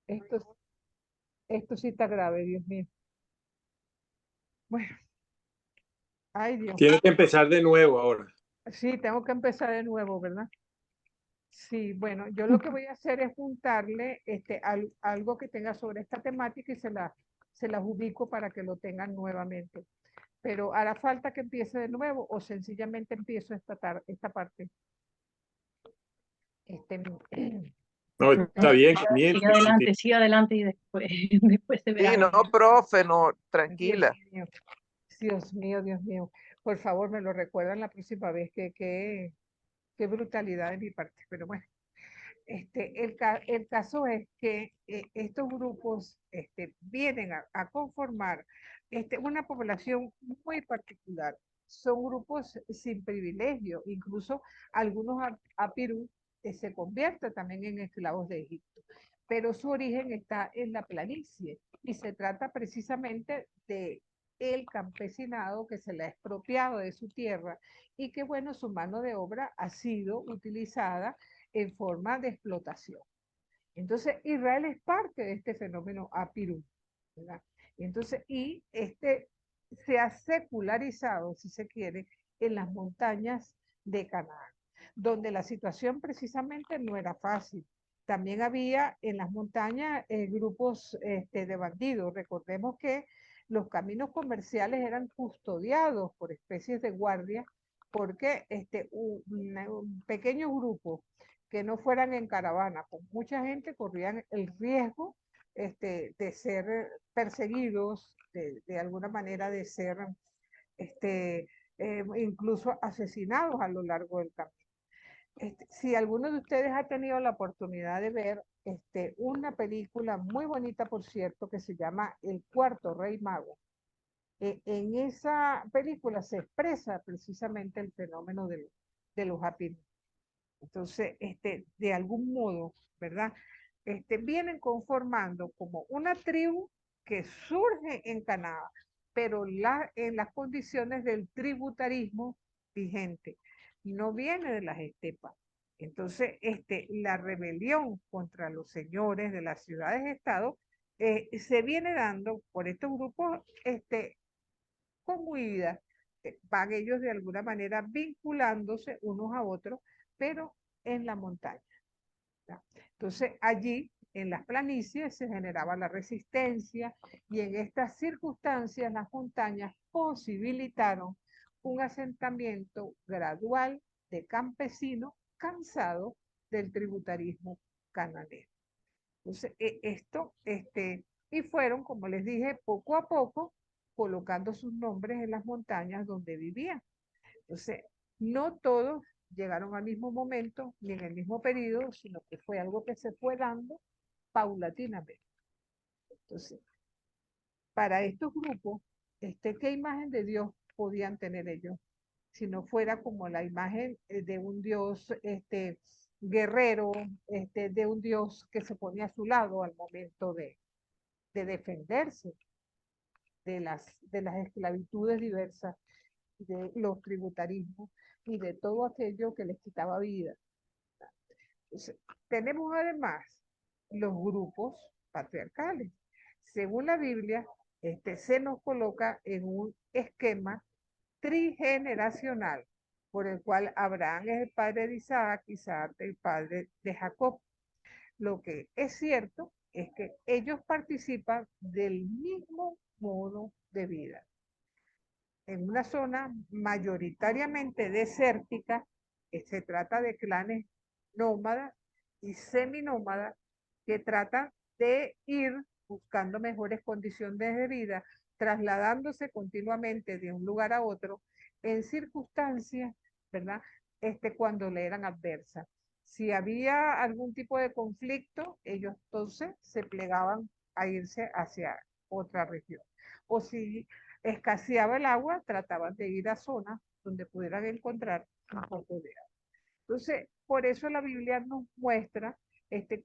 Esto, esto sí está grave, Dios mío. Bueno, ay Dios. Tiene que empezar de nuevo ahora. Sí, tengo que empezar de nuevo, ¿verdad? Sí, bueno, yo lo que voy a hacer es juntarle algo que tenga sobre esta temática y se las ubico para que lo tengan nuevamente. Pero hará falta que empiece de nuevo o sencillamente empiezo esta parte. Este, No, No, está bien, comienza. siga adelante y después, después se verá. Sí, no, profe, no, Dios tranquila. mío, Dios mío, Dios mío. Por favor, me lo recuerdan la próxima vez qué brutalidad de mi parte. Pero bueno, el caso es que estos grupos vienen a conformar una población muy particular. Son grupos sin privilegio, incluso algunos apirú se convierten también en esclavos de Egipto, pero su origen está en la planicie y se trata precisamente de el campesinado que se le ha expropiado de su tierra y que, bueno, su mano de obra ha sido utilizada en forma de explotación. Entonces, Israel es parte de este fenómeno apirú, ¿verdad? Entonces, se ha secularizado, si se quiere, en las montañas de Canaán, donde la situación precisamente no era fácil. También había en las montañas grupos de bandidos. Recordemos que los caminos comerciales eran custodiados por especies de guardia porque un pequeño grupo que no fueran en caravana con mucha gente corrían el riesgo de ser perseguidos, de alguna manera de ser incluso asesinados a lo largo del camino. Si alguno de ustedes ha tenido la oportunidad de ver una película muy bonita, por cierto, que se llama El Cuarto Rey Mago, en esa película se expresa precisamente el fenómeno de los happy. Entonces, de algún modo, ¿verdad? Vienen conformando como una tribu que surge en Canadá, pero en las condiciones del tributarismo vigente, no viene de las estepas. Entonces, la rebelión contra los señores de las ciudades-estado se viene dando por estos grupos con huida. Van ellos de alguna manera vinculándose unos a otros, pero en la montaña. ¿Ya? Entonces allí en las planicies se generaba la resistencia y en estas circunstancias las montañas posibilitaron un asentamiento gradual de campesinos cansados del tributarismo cananeo. Entonces, y fueron, como les dije, poco a poco colocando sus nombres en las montañas donde vivían. Entonces, no todos llegaron al mismo momento ni en el mismo periodo, sino que fue algo que se fue dando paulatinamente. Entonces, para estos grupos, ¿qué imagen de Dios podían tener ellos? Si no fuera como la imagen de un Dios guerrero, de un Dios que se ponía a su lado al momento de defenderse de las esclavitudes diversas, de los tributarismos y de todo aquello que les quitaba vida. Entonces, tenemos además los grupos patriarcales. Según la Biblia, se nos coloca en un esquema trigeneracional, por el cual Abraham es el padre de Isaac, Isaac el padre de Jacob. Lo que es cierto es que ellos participan del mismo modo de vida. En una zona mayoritariamente desértica, se trata de clanes nómadas y seminómadas que tratan de ir buscando mejores condiciones de vida, trasladándose continuamente de un lugar a otro en circunstancias, ¿verdad? Cuando le eran adversas. Si había algún tipo de conflicto, ellos entonces se plegaban a irse hacia otra región. O si escaseaba el agua, trataban de ir a zonas donde pudieran encontrar un poco de agua. Entonces, por eso la Biblia nos muestra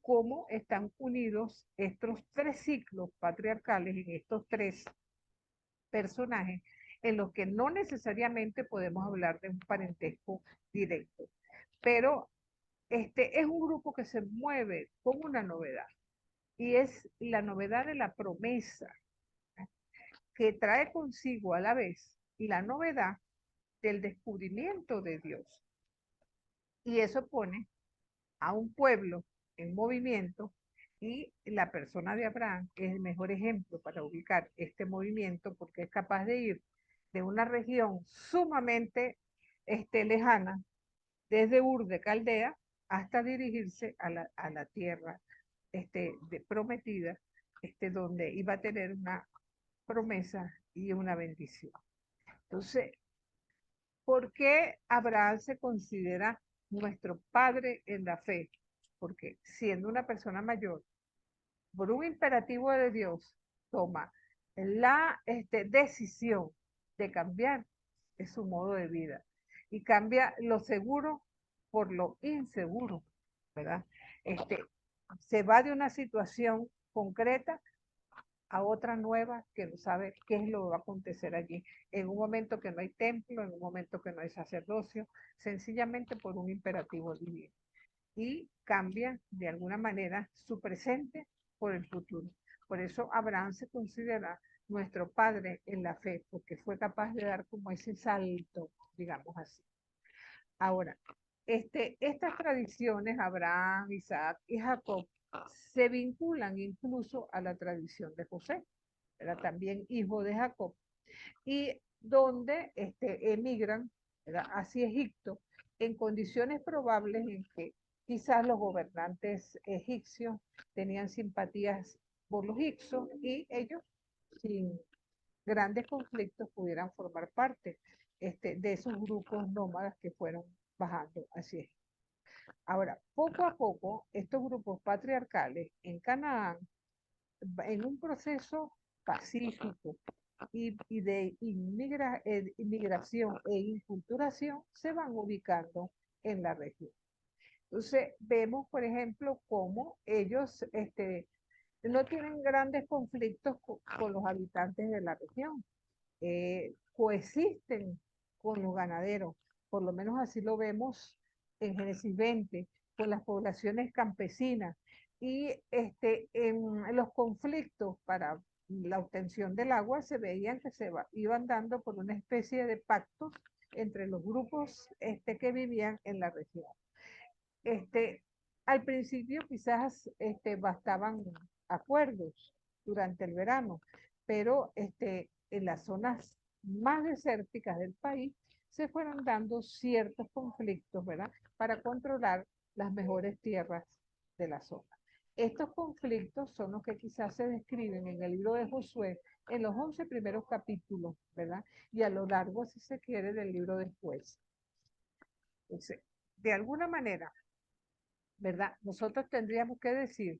cómo están unidos estos tres ciclos patriarcales en estos tres personajes en los que no necesariamente podemos hablar de un parentesco directo, pero es un grupo que se mueve con una novedad. y es la novedad de la promesa que trae consigo a la vez la novedad del descubrimiento de Dios. Y eso pone a un pueblo en movimiento y la persona de Abraham es el mejor ejemplo para ubicar este movimiento porque es capaz de ir de una región sumamente lejana, desde Ur de Caldea hasta dirigirse a la tierra prometida, donde iba a tener una promesa y una bendición. Entonces, ¿por qué Abraham se considera nuestro padre en la fe? Porque siendo una persona mayor, por un imperativo de Dios, toma la decisión de cambiar su modo de vida y cambia lo seguro por lo inseguro, ¿verdad? Se va de una situación concreta a otra nueva que no sabe qué es lo que va a acontecer allí, en un momento que no hay templo, en un momento que no hay sacerdocio, sencillamente por un imperativo divino. Y cambia de alguna manera su presente por el futuro. Por eso Abraham se considera nuestro padre en la fe, porque fue capaz de dar como ese salto, digamos así. Ahora, estas tradiciones, Abraham, Isaac y Jacob, se vinculan incluso a la tradición de José, era también hijo de Jacob, y donde emigran, ¿verdad?, hacia Egipto en condiciones probables en que quizás los gobernantes egipcios tenían simpatías por los hicsos y ellos, sin grandes conflictos, pudieran formar parte de esos grupos nómadas que fueron bajando hacia Egipto. Ahora, poco a poco, estos grupos patriarcales en Canaán, en un proceso pacífico y de inmigración e inculturación, se van ubicando en la región. Entonces, vemos, por ejemplo, cómo ellos no tienen grandes conflictos con los habitantes de la región. Coexisten con los ganaderos, por lo menos así lo vemos en Génesis 20, con las poblaciones campesinas, y en los conflictos para la obtención del agua se veían que iban dando por una especie de pactos entre los grupos que vivían en la región. Al principio quizás bastaban acuerdos durante el verano, pero en las zonas más desérticas del país se fueron dando ciertos conflictos, ¿verdad?, para controlar las mejores tierras de la zona. Estos conflictos son los que quizás se describen en el libro de Josué, en los 11 primeros capítulos, ¿verdad?, y a lo largo, si se quiere, del libro después. Entonces, de alguna manera, ¿verdad?, nosotros tendríamos que decir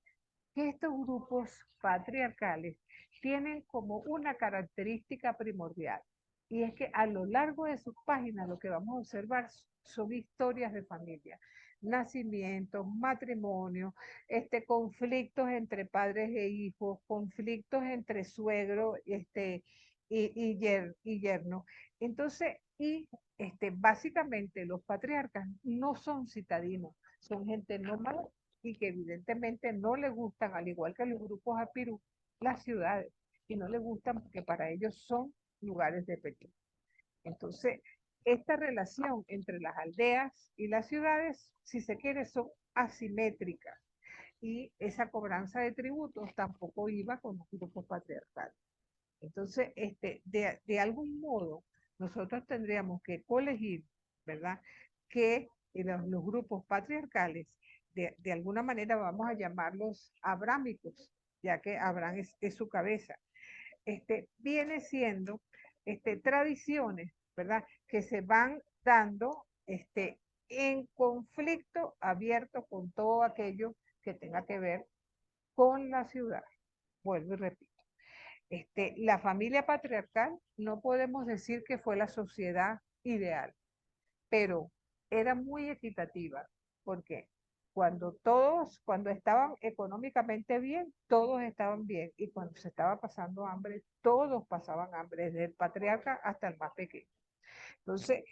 que estos grupos patriarcales tienen como una característica primordial, y es que a lo largo de sus páginas lo que vamos a observar son historias de familia, nacimientos, matrimonios, conflictos entre padres e hijos, conflictos entre suegro y yerno. Entonces, básicamente los patriarcas no son citadinos, son gente nómada y que evidentemente no le gustan, al igual que los grupos apirú, las ciudades, y no le gustan porque para ellos son lugares de peligro. Entonces, esta relación entre las aldeas y las ciudades, si se quiere, son asimétricas, y esa cobranza de tributos tampoco iba con los grupos patriarcales. Entonces, de algún modo, nosotros tendríamos que colegir, ¿verdad?, que los grupos patriarcales, de alguna manera vamos a llamarlos abrámicos, ya que Abraham es su cabeza, viene siendo tradiciones, ¿verdad?, que se van dando en conflicto abierto con todo aquello que tenga que ver con la ciudad. Vuelvo y repito. La familia patriarcal no podemos decir que fue la sociedad ideal, pero era muy equitativa, porque cuando estaban económicamente bien, todos estaban bien, y cuando se estaba pasando hambre, todos pasaban hambre, desde el patriarca hasta el más pequeño. Entonces,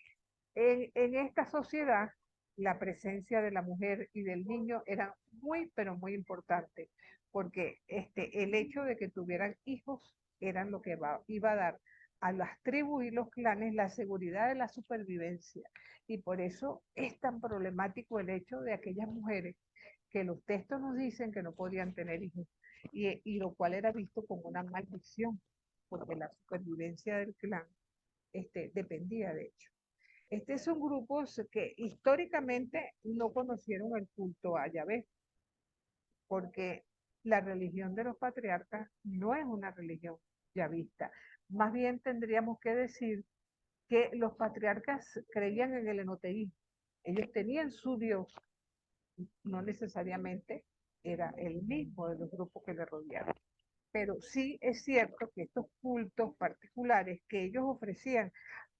en esta sociedad, la presencia de la mujer y del niño era muy, pero muy importante, porque el hecho de que tuvieran hijos eran lo que iba a dar a las tribus y los clanes la seguridad de la supervivencia. Y por eso es tan problemático el hecho de aquellas mujeres que los textos nos dicen que no podían tener hijos, y lo cual era visto como una maldición, porque la supervivencia del clan dependía de ello. Son grupos que históricamente no conocieron el culto a Yahvé, porque la religión de los patriarcas no es una religión yavista. Más bien tendríamos que decir que los patriarcas creían en el enoteísmo. Ellos tenían su Dios, no necesariamente era el mismo de los grupos que le rodeaban. Pero sí es cierto que estos cultos particulares que ellos ofrecían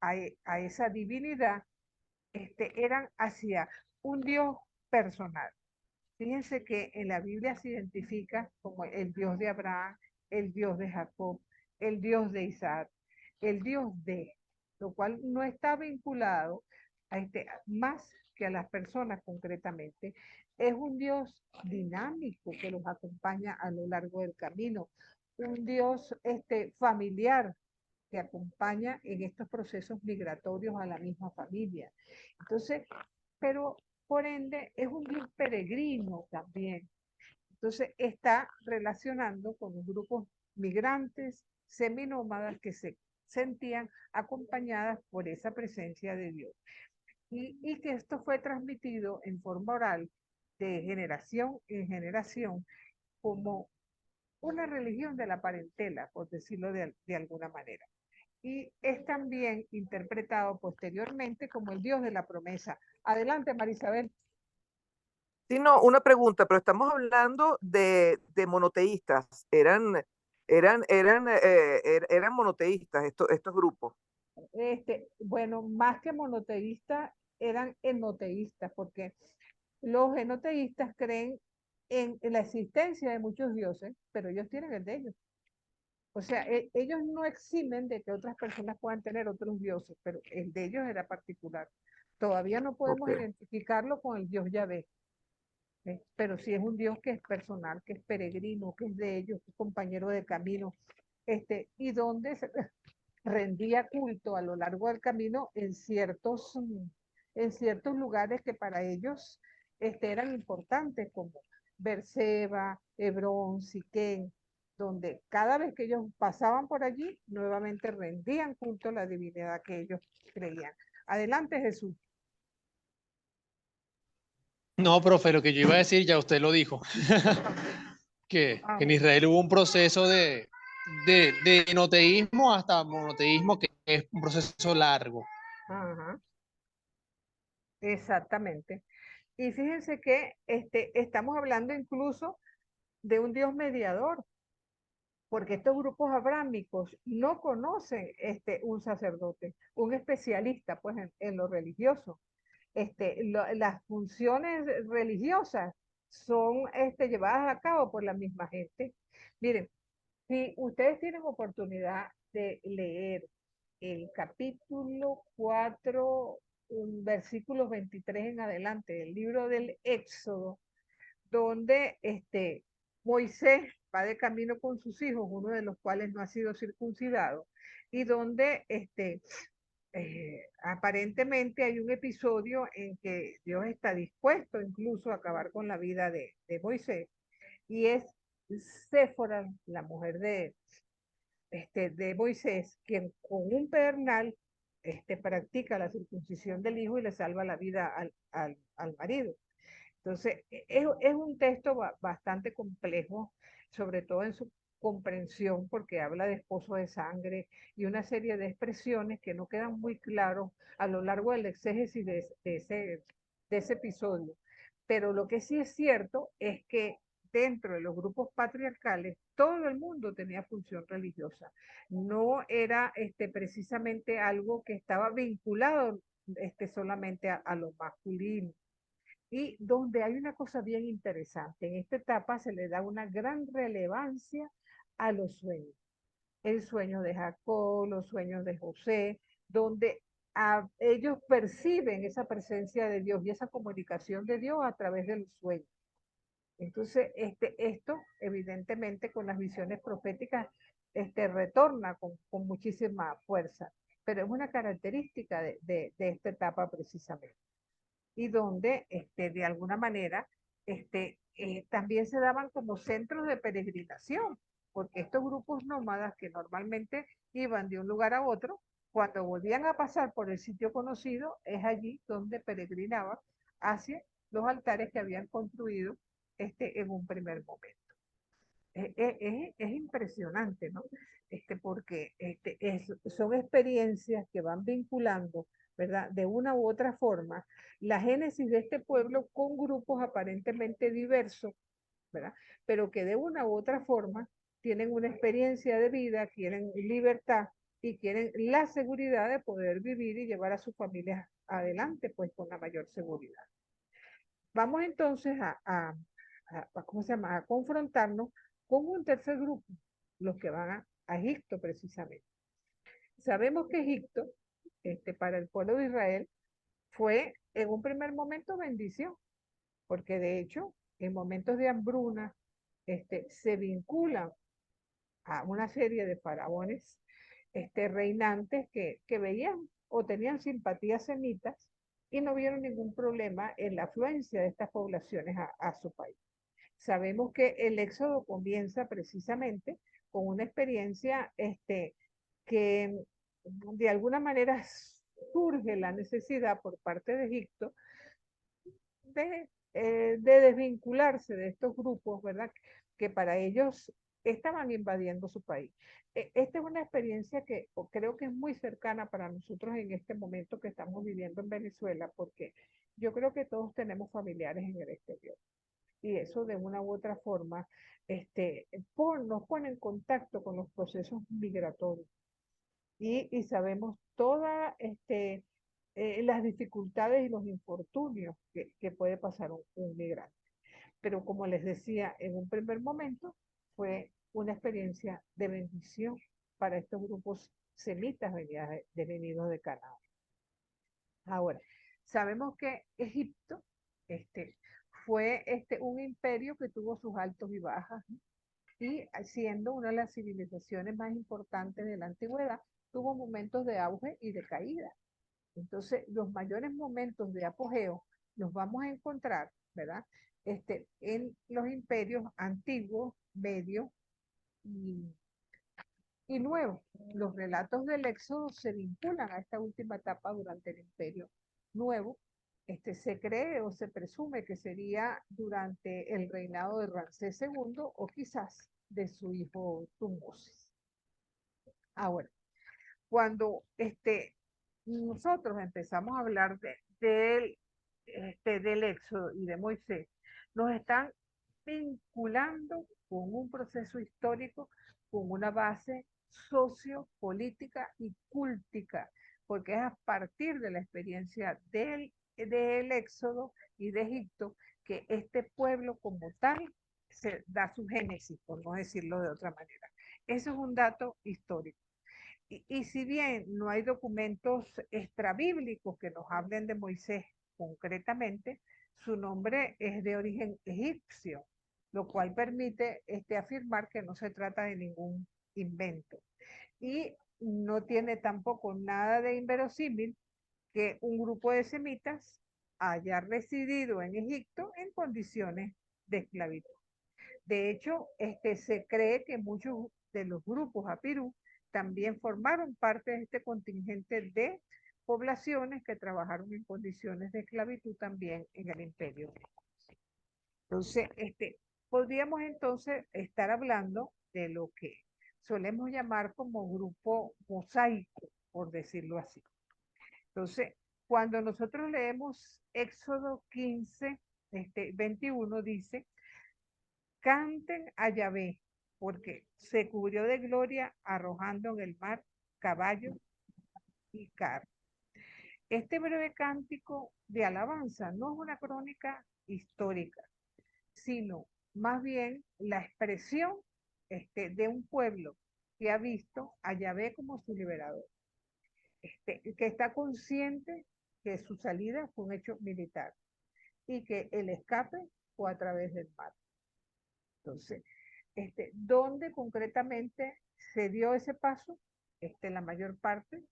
a esa divinidad eran hacia un Dios personal. Fíjense que en la Biblia se identifica como el Dios de Abraham, el Dios de Jacob, el Dios de Isaac, el Dios de, lo cual no está vinculado a más que a las personas concretamente. Es un Dios dinámico que los acompaña a lo largo del camino, un Dios familiar que acompaña en estos procesos migratorios a la misma familia. Entonces, pero por ende es un Dios peregrino también. Entonces está relacionando con los grupos migrantes, seminómadas que se sentían acompañadas por esa presencia de Dios. Y que esto fue transmitido en forma oral de generación en generación como una religión de la parentela, por decirlo de alguna manera. Y es también interpretado posteriormente como el Dios de la promesa. Adelante, Marisabel. Sí, no, una pregunta, pero estamos hablando de monoteístas. Eran monoteístas estos grupos. Bueno, más que monoteístas, eran enoteístas, porque los enoteístas creen en la existencia de muchos dioses, pero ellos tienen el de ellos. O sea, ellos no eximen de que otras personas puedan tener otros dioses, pero el de ellos era particular. Todavía no podemos identificarlo con el dios Yahvé, pero sí es un dios que es personal, que es peregrino, que es de ellos, que es compañero de camino, y donde se rendía culto a lo largo del camino en ciertos lugares que para ellos eran importantes, como Berseba, Hebrón, Siquén, donde cada vez que ellos pasaban por allí, nuevamente rendían culto a la divinidad que ellos creían. Adelante, Jesús. No, profe, lo que yo iba a decir ya usted lo dijo, que en Israel hubo un proceso de enoteísmo hasta monoteísmo, que es un proceso largo. Ajá. Exactamente. Y fíjense que estamos hablando incluso de un Dios mediador, porque estos grupos abrámicos no conocen un sacerdote, un especialista pues en lo religioso. Las funciones religiosas son llevadas a cabo por la misma gente. Miren, si ustedes tienen oportunidad de leer el capítulo 4, versículos 23 en adelante, del libro del Éxodo, donde Moisés va de camino con sus hijos, uno de los cuales no ha sido circuncidado, y donde aparentemente hay un episodio en que Dios está dispuesto incluso a acabar con la vida de Moisés, y es Séfora, la mujer de Moisés, quien con un pedernal practica la circuncisión del hijo y le salva la vida al marido. Entonces, es un texto bastante complejo, sobre todo en su comprensión, porque habla de esposo de sangre y una serie de expresiones que no quedan muy claros a lo largo del exégesis de ese episodio. Pero lo que sí es cierto es que dentro de los grupos patriarcales todo el mundo tenía función religiosa. No era precisamente algo que estaba vinculado solamente a lo masculino. Y donde hay una cosa bien interesante, en esta etapa se le da una gran relevancia a los sueños. El sueño de Jacob, los sueños de José, donde ellos perciben esa presencia de Dios y esa comunicación de Dios a través de los sueños. Entonces, esto evidentemente con las visiones proféticas retorna con muchísima fuerza, pero es una característica de esta etapa precisamente. Y donde de alguna manera también se daban como centros de peregrinación, porque estos grupos nómadas que normalmente iban de un lugar a otro, cuando volvían a pasar por el sitio conocido, es allí donde peregrinaban hacia los altares que habían construido en un primer momento. Es impresionante, ¿no? Porque son experiencias que van vinculando, ¿verdad? De una u otra forma, la génesis de este pueblo con grupos aparentemente diversos, ¿verdad? Pero que de una u otra forma tienen una experiencia de vida, quieren libertad y quieren la seguridad de poder vivir y llevar a sus familias adelante, pues con la mayor seguridad. Vamos entonces ¿cómo se llama? A confrontarnos con un tercer grupo, los que van a Egipto precisamente. Sabemos que Egipto, para el pueblo de Israel, fue en un primer momento bendición, porque de hecho, en momentos de hambruna, se vinculan a una serie de faraones reinantes que veían o tenían simpatías semitas y no vieron ningún problema en la afluencia de estas poblaciones a su país. Sabemos que el éxodo comienza precisamente con una experiencia que de alguna manera surge la necesidad por parte de Egipto de desvincularse de estos grupos, ¿verdad? Que para ellos estaban invadiendo su país. Esta es una experiencia que creo que es muy cercana para nosotros en este momento que estamos viviendo en Venezuela, porque yo creo que todos tenemos familiares en el exterior. Y eso de una u otra forma nos pone en contacto con los procesos migratorios. Y sabemos todas las dificultades y los infortunios que puede pasar un migrante. Pero como les decía, en un primer momento fue una experiencia de bendición para estos grupos semitas venidos de Canaán. Ahora, sabemos que Egipto fue un imperio que tuvo sus altos y bajas, ¿no? Y siendo una de las civilizaciones más importantes de la antigüedad, tuvo momentos de auge y de caída. Entonces, los mayores momentos de apogeo los vamos a encontrar, ¿verdad? En los imperios antiguos, medios y nuevos. Los relatos del Éxodo se vinculan a esta última etapa durante el imperio nuevo. Se cree o se presume que sería durante el reinado de Ramsés II o quizás de su hijo Tutmosis. Ahora, cuando nosotros empezamos a hablar del Éxodo y de Moisés, nos están vinculando con un proceso histórico, con una base sociopolítica y cúltica, porque es a partir de la experiencia del Éxodo y de Egipto que este pueblo como tal se da su génesis, por no decirlo de otra manera. Eso es un dato histórico. Y si bien no hay documentos extrabíblicos que nos hablen de Moisés concretamente, su nombre es de origen egipcio, lo cual permite afirmar que no se trata de ningún invento. Y no tiene tampoco nada de inverosímil que un grupo de semitas haya residido en Egipto en condiciones de esclavitud. De hecho, se cree que muchos de los grupos apirú también formaron parte de este contingente de poblaciones que trabajaron en condiciones de esclavitud también en el imperio. Entonces, podríamos entonces estar hablando de lo que solemos llamar como grupo mosaico, por decirlo así. Entonces, cuando nosotros leemos Éxodo 15, 21, dice: canten a Yahvé, porque se cubrió de gloria arrojando en el mar caballos y carros. Este breve cántico de alabanza no es una crónica histórica, sino más bien la expresión de un pueblo que ha visto a Yahvé como su liberador, que está consciente que su salida fue un hecho militar y que el escape fue a través del mar. Entonces, ¿dónde concretamente se dio ese paso? La mayor parte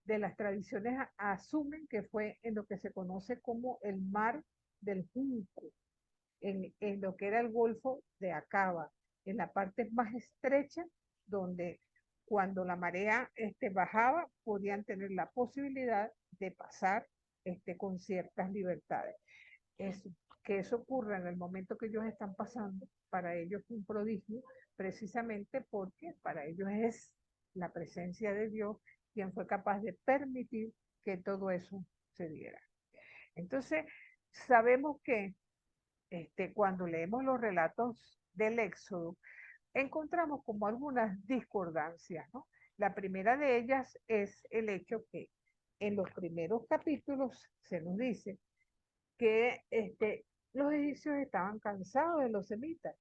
de las tradiciones asumen que fue en lo que se conoce como el mar del Junco, en lo que era el Golfo de Acaba, en la parte más estrecha, donde cuando la marea bajaba, podían tener la posibilidad de pasar con ciertas libertades. Eso, que eso ocurra en el momento que ellos están pasando, para ellos es un prodigio, precisamente porque para ellos es la presencia de Dios quien fue capaz de permitir que todo eso se diera. Entonces, sabemos que cuando leemos los relatos del Éxodo, encontramos como algunas discordancias, ¿no? La primera de ellas es el hecho que en los primeros capítulos se nos dice que los egipcios estaban cansados de los semitas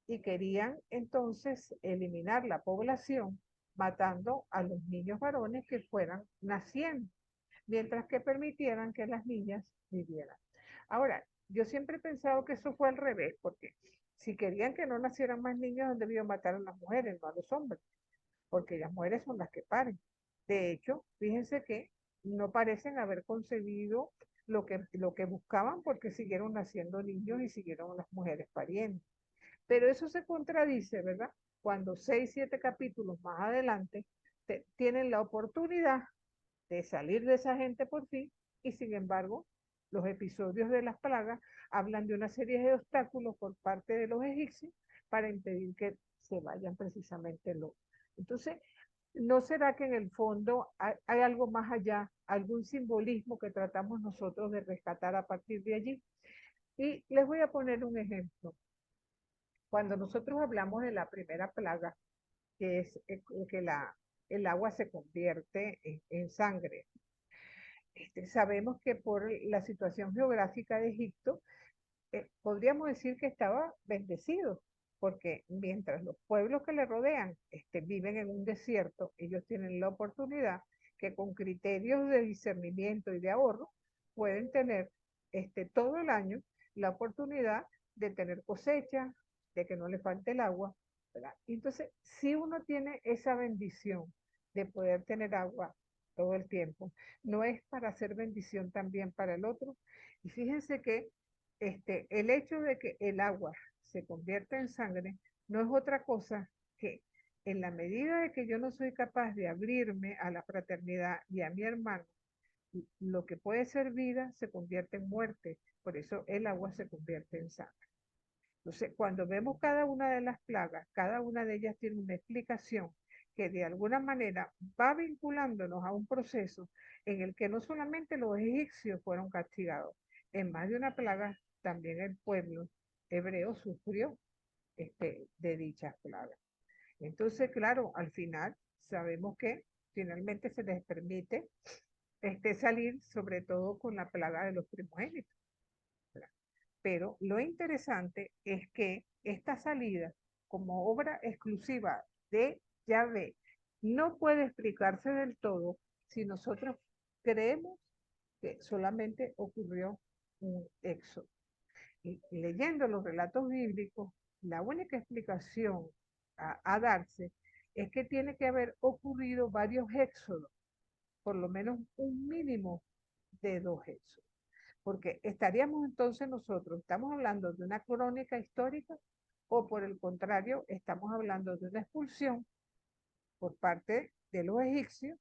y querían entonces eliminar la población matando a los niños varones que fueran naciendo, mientras que permitieran que las niñas vivieran. Ahora, yo siempre he pensado que eso fue al revés, porque si querían que no nacieran más niños, debían matar a las mujeres, no a los hombres, porque las mujeres son las que paren. De hecho, fíjense que no parecen haber concebido lo que buscaban porque siguieron naciendo niños y siguieron las mujeres pariendo. Pero eso se contradice, ¿verdad? Cuando 6, 7 capítulos más adelante tienen la oportunidad de salir de esa gente por fin y sin embargo los episodios de las plagas hablan de una serie de obstáculos por parte de los egipcios para impedir que se vayan precisamente los. Entonces, ¿no será que en el fondo hay algo más allá, algún simbolismo que tratamos nosotros de rescatar a partir de allí? Y les voy a poner un ejemplo. Cuando nosotros hablamos de la primera plaga, que es que el agua se convierte en sangre, sabemos que por la situación geográfica de Egipto, podríamos decir que estaba bendecido, porque mientras los pueblos que le rodean viven en un desierto, ellos tienen la oportunidad que con criterios de discernimiento y de ahorro pueden tener todo el año la oportunidad de tener cosecha, de que no le falte el agua, ¿verdad? Entonces, si uno tiene esa bendición de poder tener agua todo el tiempo, no es para hacer bendición también para el otro. Y fíjense que el hecho de que el agua se convierta en sangre no es otra cosa que en la medida de que yo no soy capaz de abrirme a la fraternidad y a mi hermano, lo que puede ser vida se convierte en muerte. Por eso el agua se convierte en sangre. Entonces, cuando vemos cada una de las plagas, cada una de ellas tiene una explicación que de alguna manera va vinculándonos a un proceso en el que no solamente los egipcios fueron castigados, en más de una plaga también el pueblo hebreo sufrió de dichas plagas. Entonces, claro, al final sabemos que finalmente se les permite salir, sobre todo con la plaga de los primogénitos. Pero lo interesante es que esta salida como obra exclusiva de Yahvé no puede explicarse del todo si nosotros creemos que solamente ocurrió un éxodo. Y leyendo los relatos bíblicos, la única explicación a darse es que tiene que haber ocurrido varios éxodos, por lo menos un mínimo de 2 éxodos. Porque estaríamos entonces nosotros, estamos hablando de una crónica histórica o por el contrario, estamos hablando de una expulsión por parte de los egipcios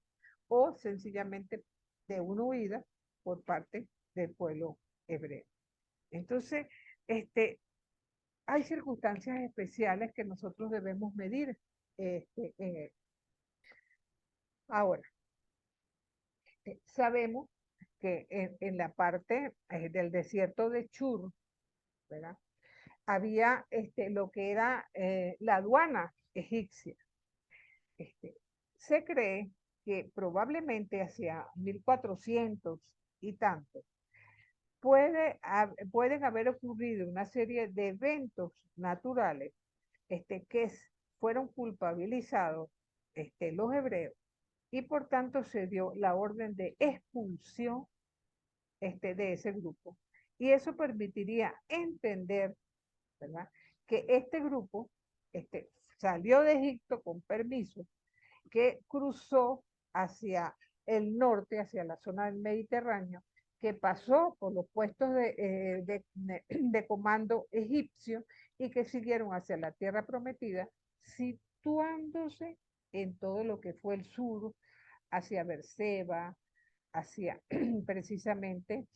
o sencillamente de una huida por parte del pueblo hebreo. Entonces, hay circunstancias especiales que nosotros debemos medir en él. Ahora, sabemos que en la parte del desierto de Chur, ¿verdad? Había lo que era la aduana egipcia. Se cree que probablemente hacia 1400 y tanto pueden haber ocurrido una serie de eventos naturales que fueron culpabilizados los hebreos y por tanto se dio la orden de expulsión de ese grupo. Y eso permitiría entender, ¿verdad?, que este grupo salió de Egipto con permiso, que cruzó hacia el norte, hacia la zona del Mediterráneo, que pasó por los puestos de comando egipcio y que siguieron hacia la tierra prometida, situándose en todo lo que fue el sur, hacia Berseba, hacia precisamente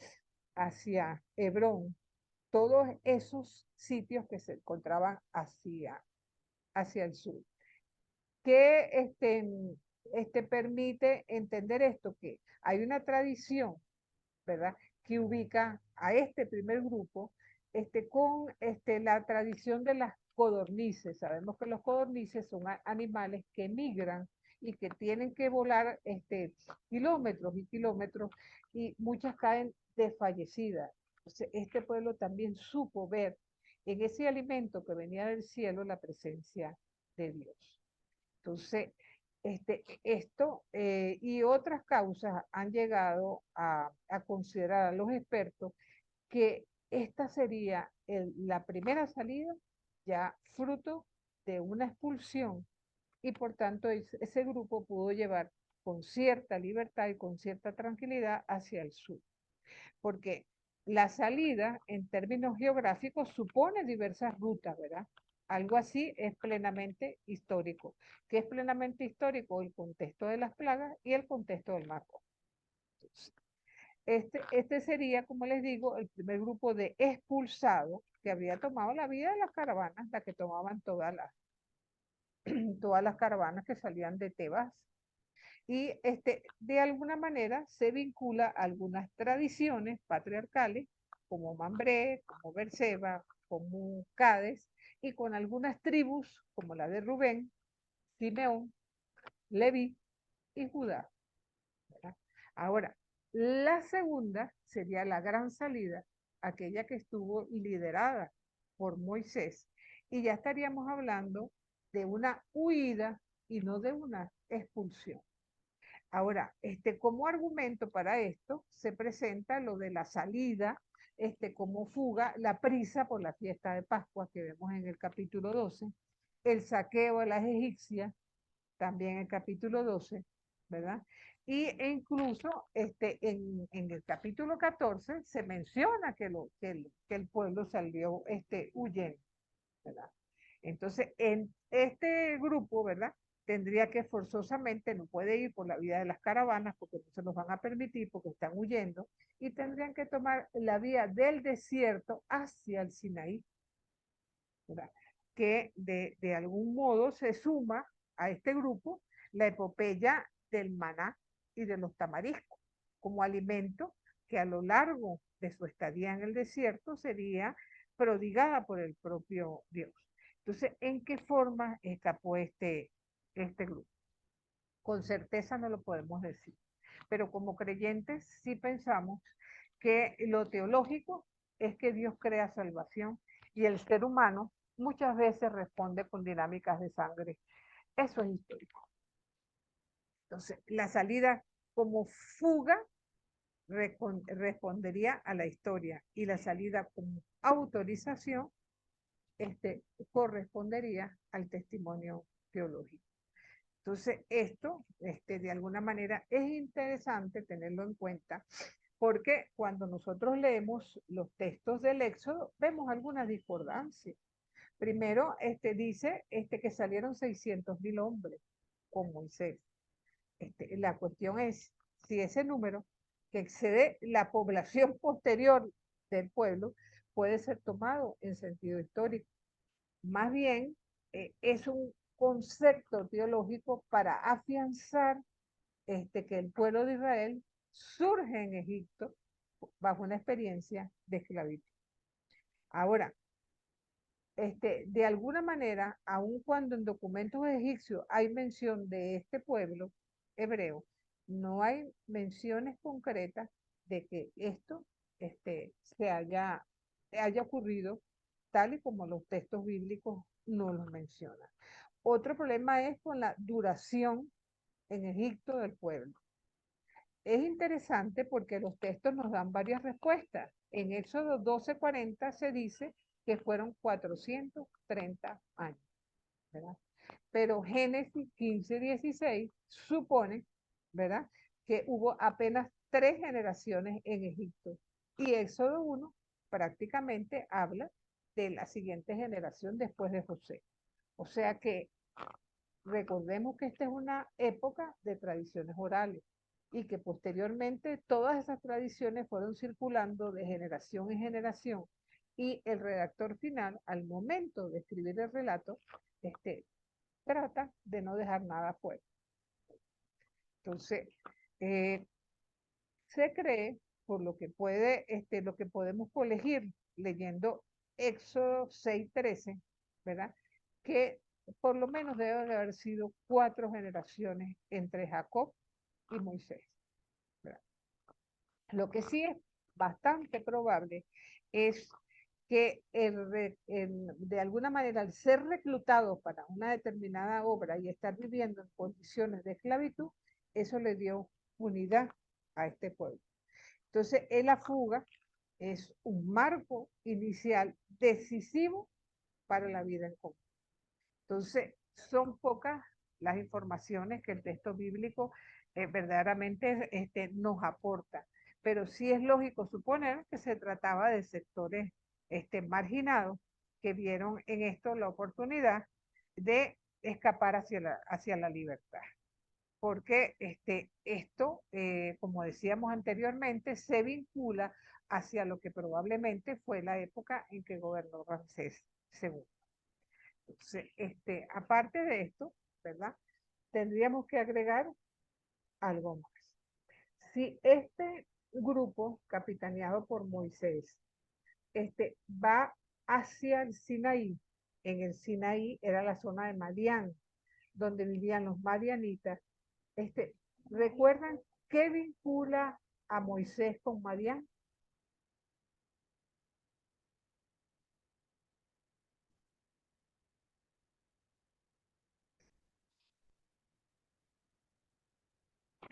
hacia Hebrón, todos esos sitios que se encontraban hacia el sur. ¿Qué permite entender esto? Que hay una tradición, ¿verdad?, que ubica a este primer grupo con la tradición de las codornices. Sabemos que los codornices son animales que migran y que tienen que volar kilómetros y kilómetros, y muchas caen desfallecidas. Entonces, este pueblo también supo ver en ese alimento que venía del cielo la presencia de Dios. Entonces, esto y otras causas han llegado a considerar a los expertos que esta sería la primera salida ya fruto de una expulsión, y por tanto ese grupo pudo llevar con cierta libertad y con cierta tranquilidad hacia el sur. Porque la salida en términos geográficos supone diversas rutas, ¿verdad? Algo así es plenamente histórico. ¿Qué es plenamente histórico? El contexto de las plagas y el contexto del Mar Rojo. Este sería, como les digo, el primer grupo de expulsados que había tomado la vida de las caravanas, la que tomaban todas las caravanas que salían de Tebas. Y de alguna manera se vincula a algunas tradiciones patriarcales, como Mambré, como Berseba, como Cades, y con algunas tribus, como la de Rubén, Simeón, Leví y Judá, ¿verdad? Ahora, la segunda sería la gran salida, aquella que estuvo liderada por Moisés, y ya estaríamos hablando de una huida y no de una expulsión. Ahora, como argumento para esto se presenta lo de la salida, como fuga, la prisa por la fiesta de Pascua que vemos en el capítulo 12, el saqueo de las egipcias, también en el capítulo 12, ¿verdad? E incluso en el capítulo 14 se menciona que el pueblo salió huyendo, ¿verdad? Entonces, en este grupo, ¿verdad?, tendría que forzosamente, no puede ir por la vía de las caravanas porque no se los van a permitir porque están huyendo, y tendrían que tomar la vía del desierto hacia el Sinaí, ¿verdad?, que de algún modo se suma a este grupo la epopeya del maná y de los tamariscos como alimento que a lo largo de su estadía en el desierto sería prodigada por el propio Dios. Entonces, ¿en qué forma escapó este grupo? Con certeza no lo podemos decir, pero como creyentes sí pensamos que lo teológico es que Dios crea salvación y el ser humano muchas veces responde con dinámicas de sangre. Eso es histórico. Entonces, la salida como fuga respondería a la historia, y la salida como autorización correspondería al testimonio teológico. Entonces, esto de alguna manera es interesante tenerlo en cuenta, porque cuando nosotros leemos los textos del Éxodo, vemos algunas discordancias. Primero, dice que salieron 600.000 hombres con Moisés. La cuestión es si ese número, que excede la población posterior del pueblo, puede ser tomado en sentido histórico. Más bien, es un concepto teológico para afianzar que el pueblo de Israel surge en Egipto bajo una experiencia de esclavitud. Ahora, de alguna manera, aun cuando en documentos egipcios hay mención de este pueblo hebreo, no hay menciones concretas de que esto se haya ocurrido tal y como los textos bíblicos no lo mencionan. Otro problema es con la duración en Egipto del pueblo. Es interesante porque los textos nos dan varias respuestas. En Éxodo 12:40 se dice que fueron 430 años, ¿verdad? Pero Génesis 15:16 supone, ¿verdad?, que hubo apenas 3 generaciones en Egipto. Y Éxodo 1 prácticamente habla de la siguiente generación después de José. O sea que recordemos que esta es una época de tradiciones orales y que posteriormente todas esas tradiciones fueron circulando de generación en generación, y el redactor final, al momento de escribir el relato, trata de no dejar nada fuera. Entonces, se cree, por lo que lo que podemos colegir leyendo Éxodo 6:13, ¿verdad?, que por lo menos deben de haber sido 4 generaciones entre Jacob y Moisés, ¿verdad? Lo que sí es bastante probable es que de alguna manera, al ser reclutado para una determinada obra y estar viviendo en condiciones de esclavitud, eso le dio unidad a este pueblo. Entonces, la fuga es un marco inicial decisivo para la vida en común. Entonces, son pocas las informaciones que el texto bíblico verdaderamente nos aporta, pero sí es lógico suponer que se trataba de sectores marginados que vieron en esto la oportunidad de escapar hacia la libertad. Porque esto, como decíamos anteriormente, se vincula hacia lo que probablemente fue la época en que gobernó Ramsés II. Entonces, aparte de esto, ¿verdad?, tendríamos que agregar algo más. Si este grupo, capitaneado por Moisés, va hacia el Sinaí, en el Sinaí era la zona de Madián, donde vivían los madianitas, ¿recuerdan qué vincula a Moisés con Madián?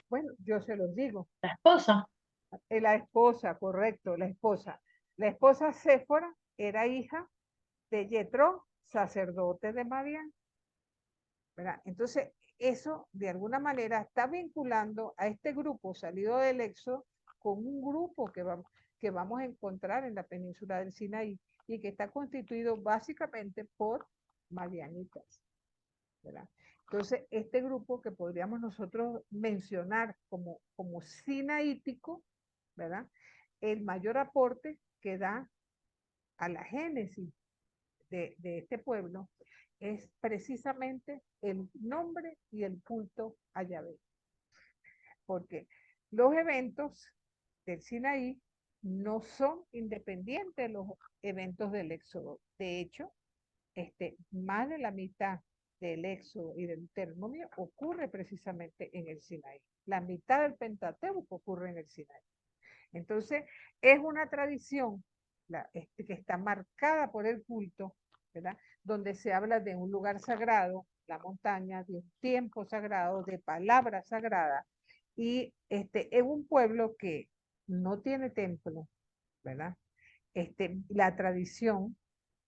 Bueno, yo se los digo. La esposa. La esposa, correcto, la esposa. La esposa Séfora era hija de Yetro, sacerdote de Madián, ¿verdad? Entonces, eso de alguna manera está vinculando a este grupo salido del Éxodo con un grupo que vamos a encontrar en la península del Sinaí y que está constituido básicamente por madianitas, ¿verdad? Entonces, este grupo que podríamos nosotros mencionar como sinaítico, ¿verdad?, el mayor aporte que da a la génesis de este pueblo es precisamente el nombre y el culto a Yahvé. Porque los eventos del Sinaí no son independientes de los eventos del Éxodo. De hecho, más de la mitad del Éxodo y del Deuteronomio ocurre precisamente en el Sinaí. La mitad del Pentateuco ocurre en el Sinaí. Entonces, es una tradición que está marcada por el culto, ¿verdad?, donde se habla de un lugar sagrado, la montaña, de un tiempo sagrado, de palabra sagrada, y es un pueblo que no tiene templo, ¿verdad? La tradición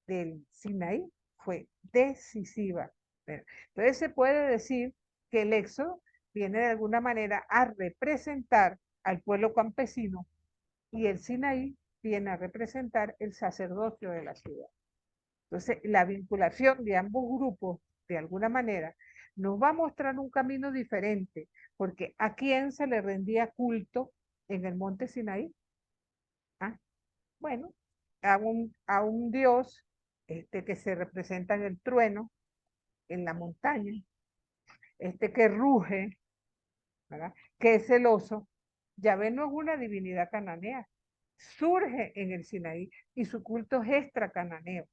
del Sinaí fue decisiva, ¿verdad? Entonces se puede decir que el Éxodo viene de alguna manera a representar al pueblo campesino y el Sinaí viene a representar el sacerdocio de la ciudad. Entonces, la vinculación de ambos grupos, de alguna manera, nos va a mostrar un camino diferente, porque ¿a quién se le rendía culto en el monte Sinaí? ¿Ah? Bueno, a un dios que se representa en el trueno, en la montaña, que ruge, ¿verdad?, que es celoso. Yahvé no es una divinidad cananea, surge en el Sinaí y su culto es extra cananeo.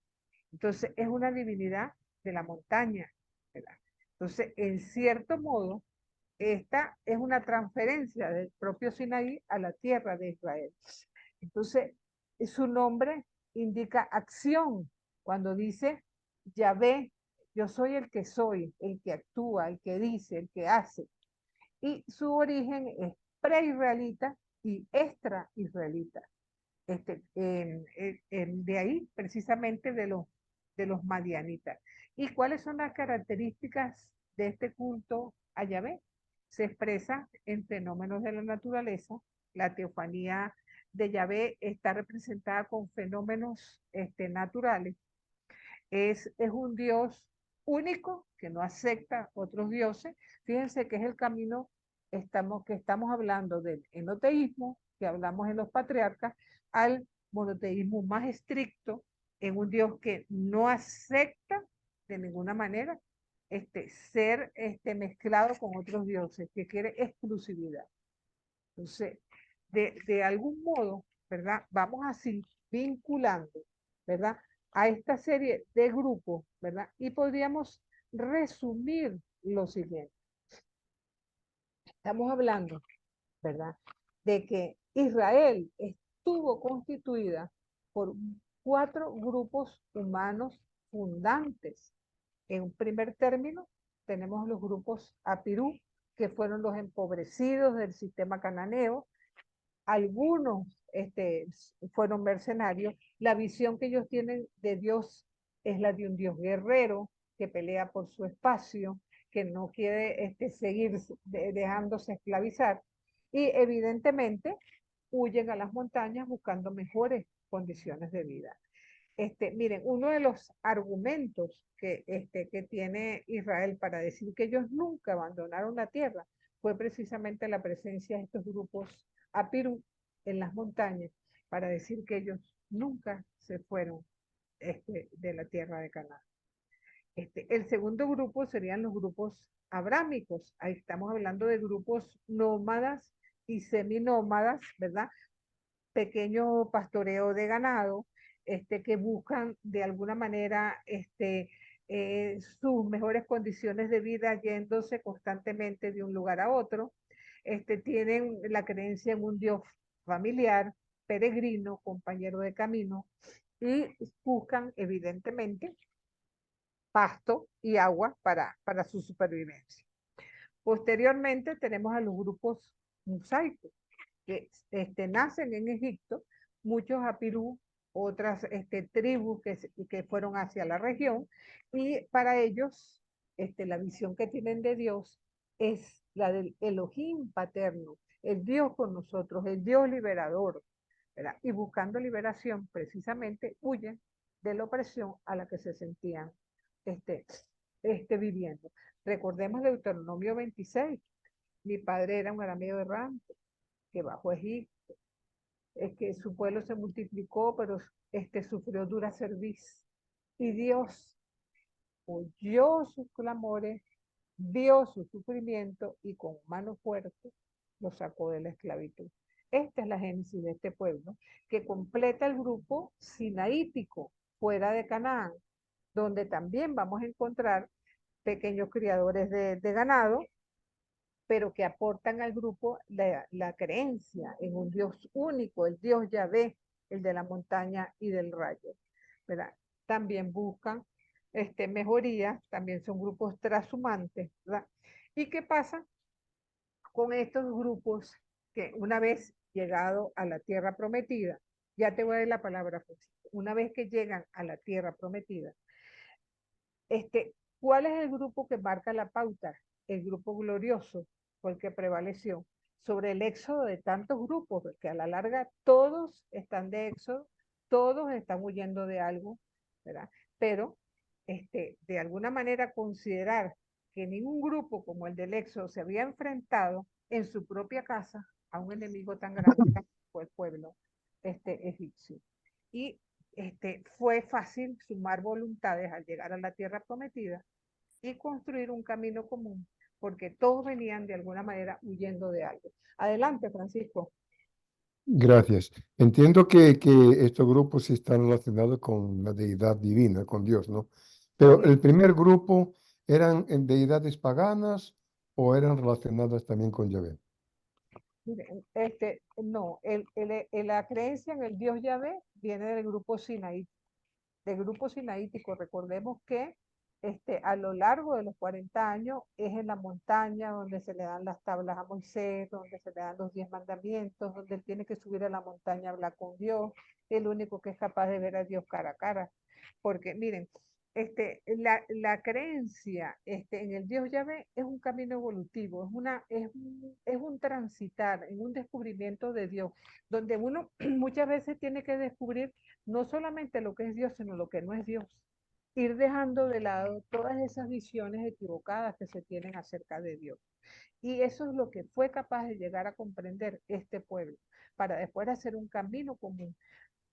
Entonces es una divinidad de la montaña, ¿verdad? Entonces, en cierto modo, esta es una transferencia del propio Sinaí a la tierra de Israel. Entonces, su nombre indica acción. Cuando dice Yahvé, yo soy el que soy, el que actúa, el que dice, el que hace. Y su origen es pre-israelita y extra-israelita. de ahí, precisamente de los madianitas. ¿Y cuáles son las características de este culto a Yahvé? Se expresa en fenómenos de la naturaleza. La teofanía de Yahvé está representada con fenómenos naturales. Es un Dios único que no acepta otros dioses. Fíjense que es el camino que estamos hablando del enoteísmo, que hablamos en los patriarcas, al monoteísmo más estricto, en un Dios que no acepta de ninguna manera ser mezclado con otros dioses, que quiere exclusividad. Entonces, de algún modo, ¿verdad? Vamos así vinculando, ¿verdad? A esta serie de grupos, ¿verdad? Y podríamos resumir lo siguiente. Estamos hablando, ¿verdad? De que Israel estuvo constituida por 4 grupos humanos fundantes. En un primer término, tenemos los grupos Apirú, que fueron los empobrecidos del sistema cananeo. Algunos fueron mercenarios. La visión que ellos tienen de Dios es la de un Dios guerrero que pelea por su espacio, que no quiere seguir dejándose esclavizar. Y evidentemente huyen a las montañas buscando mejores condiciones de vida. Miren, uno de los argumentos que tiene Israel para decir que ellos nunca abandonaron la tierra fue precisamente la presencia de estos grupos Apirú en las montañas, para decir que ellos nunca se fueron de la tierra de Canaán. El segundo grupo serían los grupos abrámicos. Ahí estamos hablando de grupos nómadas y seminómadas, ¿verdad? Pequeño pastoreo de ganado, que buscan de alguna manera sus mejores condiciones de vida yéndose constantemente de un lugar a otro. Tienen la creencia en un Dios familiar, peregrino, compañero de camino, y buscan evidentemente pasto y agua para su supervivencia. Posteriormente tenemos a los grupos mosaicos, que nacen en Egipto, muchos apirú, otras tribus que fueron hacia la región, y para ellos la visión que tienen de Dios es la del Elohim paterno, el Dios con nosotros, el Dios liberador, ¿verdad? Y buscando liberación, precisamente huyen de la opresión a la que se sentían viviendo. Recordemos Deuteronomio 26, mi padre era un arameo errante que bajó a Egipto, es que su pueblo se multiplicó, pero sufrió dura cerviz. Y Dios oyó sus clamores, vio su sufrimiento y con mano fuerte lo sacó de la esclavitud. Esta es la génesis de este pueblo, que completa el grupo sinaítico fuera de Canaán, donde también vamos a encontrar pequeños criadores de ganado, pero que aportan al grupo la creencia en un Dios único, el Dios Yahvé, el de la montaña y del rayo, ¿verdad? También buscan mejorías, también son grupos transhumantes, ¿verdad? ¿Y qué pasa con estos grupos que una vez llegado a la tierra prometida, ya te voy a dar la palabra, una vez que llegan a la tierra prometida, ¿cuál es el grupo que marca la pauta? El grupo glorioso fue el que prevaleció sobre el éxodo de tantos grupos, que a la larga todos están de éxodo, todos están huyendo de algo, ¿verdad? Pero de alguna manera considerar que ningún grupo como el del éxodo se había enfrentado en su propia casa a un enemigo tan grande como fue el pueblo egipcio. Y fue fácil sumar voluntades al llegar a la tierra prometida y construir un camino común, porque todos venían de alguna manera huyendo de algo. Adelante, Francisco. Gracias. Entiendo que estos grupos sí están relacionados con la deidad divina, con Dios, ¿no? Pero el primer grupo, ¿eran deidades paganas o eran relacionadas también con Yahvé? No, la creencia en el Dios Yahvé viene del grupo sinaítico. Del grupo sinaítico, recordemos que a lo largo de los 40 años es en la montaña donde se le dan las tablas a Moisés, donde se le dan los 10 mandamientos, donde él tiene que subir a la montaña a hablar con Dios, el único que es capaz de ver a Dios cara a cara. Porque miren, la creencia en el Dios Yahvé es un camino evolutivo, es un transitar, en un descubrimiento de Dios, donde uno muchas veces tiene que descubrir no solamente lo que es Dios, sino lo que no es Dios. Ir dejando de lado todas esas visiones equivocadas que se tienen acerca de Dios. Y eso es lo que fue capaz de llegar a comprender este pueblo, para después hacer un camino común.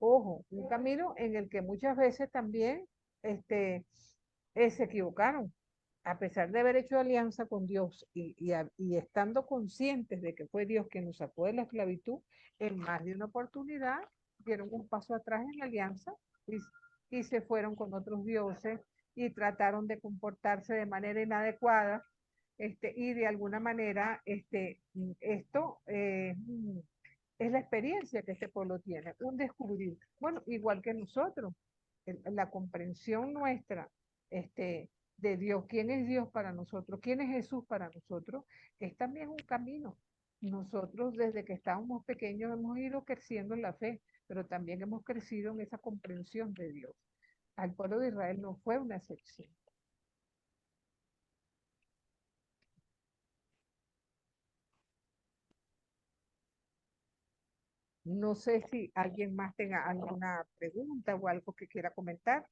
Ojo, un camino en el que muchas veces también se equivocaron, a pesar de haber hecho alianza con Dios y estando conscientes de que fue Dios quien nos sacó de la esclavitud, en más de una oportunidad dieron un paso atrás en la alianza y, y se fueron con otros dioses y trataron de comportarse de manera inadecuada, y de alguna manera esto es la experiencia que este pueblo tiene, un descubrir. Bueno, igual que nosotros, la comprensión nuestra de Dios, quién es Dios para nosotros, quién es Jesús para nosotros, es también un camino. Nosotros desde que estábamos pequeños hemos ido creciendo en la fe, pero también hemos crecido en esa comprensión de Dios. Al pueblo de Israel no fue una excepción. No sé si alguien más tenga alguna pregunta o algo que quiera comentar.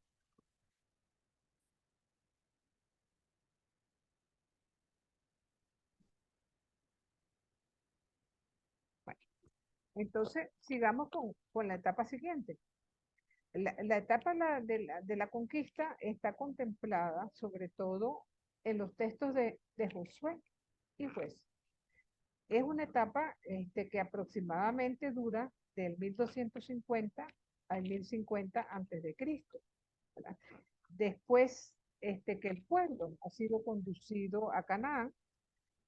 Bueno, entonces sigamos con la etapa siguiente. La etapa de la conquista está contemplada sobre todo en los textos de Josué y Jueces. Es una etapa que aproximadamente dura del 1250 al 1050 antes de Cristo. Después que el pueblo ha sido conducido a Canaán,